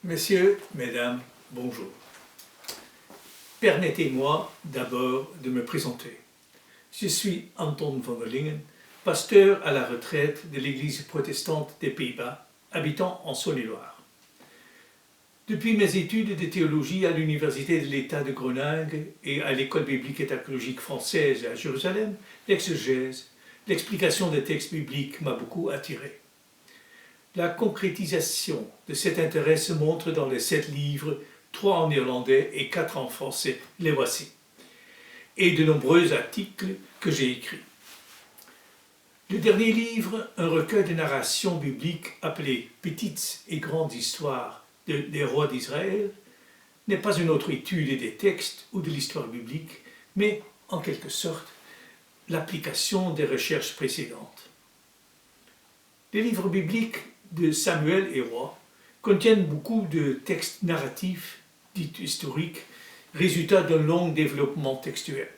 Messieurs, mesdames, bonjour. Permettez-moi d'abord de me présenter. Je suis Anton van der Lingen, pasteur à la retraite de l'Église protestante des Pays-Bas, habitant en Saône-et-Loire. Depuis mes études de théologie à l'Université de l'État de Groningue et à l'École biblique et théologique française à Jérusalem, l'exégèse, l'explication des textes bibliques m'a beaucoup attiré. La concrétisation de cet intérêt se montre dans les 7 livres, 3 en néerlandais et 4 en français, les voici, et de nombreux articles que j'ai écrits. Le dernier livre, un recueil de narrations bibliques appelé « Petites et grandes histoires des rois d'Israël », n'est pas une autre étude des textes ou de l'histoire biblique, mais en quelque sorte l'application des recherches précédentes. Les livres bibliques de Samuel et Rois contiennent beaucoup de textes narratifs, dits historiques, résultat d'un long développement textuel.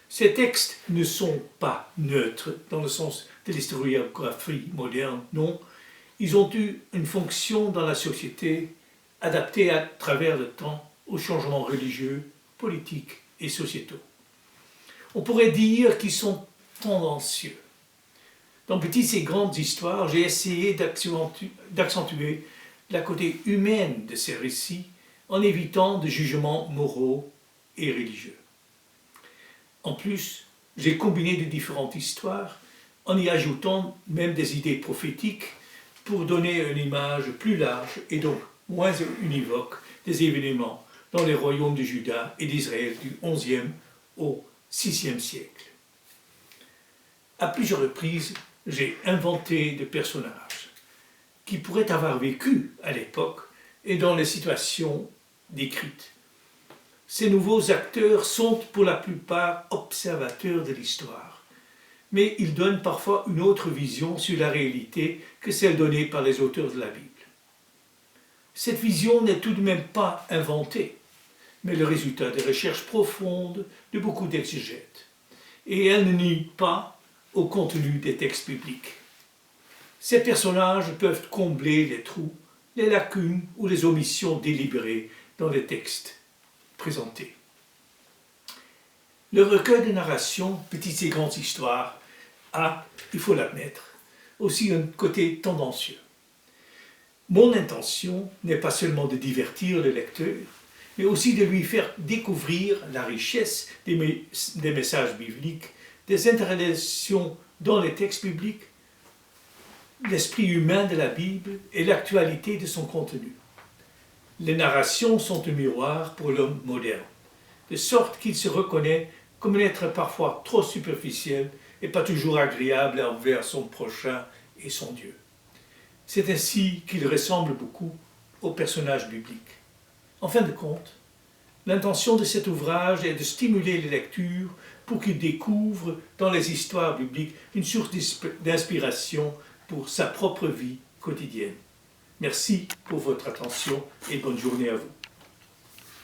Ces textes ne sont pas neutres dans le sens de l'historiographie moderne, non, ils ont eu une fonction dans la société adaptée à travers le temps aux changements religieux, politiques et sociétaux. On pourrait dire qu'ils sont tendancieux. Dans Petites et grandes histoires, j'ai essayé d'accentuer la côté humaine de ces récits en évitant de jugements moraux et religieux. En plus, j'ai combiné de différentes histoires en y ajoutant même des idées prophétiques pour donner une image plus large et donc moins univoque des événements dans les royaumes de Juda et d'Israël du XIe au VIe siècle. À plusieurs reprises, j'ai inventé des personnages qui pourraient avoir vécu à l'époque et dans les situations décrites. Ces nouveaux acteurs sont pour la plupart observateurs de l'histoire, mais ils donnent parfois une autre vision sur la réalité que celle donnée par les auteurs de la Bible. Cette vision n'est tout de même pas inventée, mais le résultat des recherches profondes de beaucoup d'exégètes, et elle ne nie pas au contenu des textes bibliques. Ces personnages peuvent combler les trous, les lacunes ou les omissions délibérées dans les textes présentés. Le recueil de narrations, Petites et grandes histoires, a, il faut l'admettre, aussi un côté tendancieux. Mon intention n'est pas seulement de divertir le lecteur, mais aussi de lui faire découvrir la richesse des messages bibliques, des interrelations dans les textes bibliques, l'esprit humain de la Bible et l'actualité de son contenu. Les narrations sont un miroir pour l'homme moderne, de sorte qu'il se reconnaît comme un être parfois trop superficiel et pas toujours agréable envers son prochain et son Dieu. C'est ainsi qu'il ressemble beaucoup aux personnages bibliques. En fin de compte, l'intention de cet ouvrage est de stimuler les lectures pour qu'ils découvrent dans les histoires bibliques une source d'inspiration pour sa propre vie quotidienne. Merci pour votre attention et bonne journée à vous.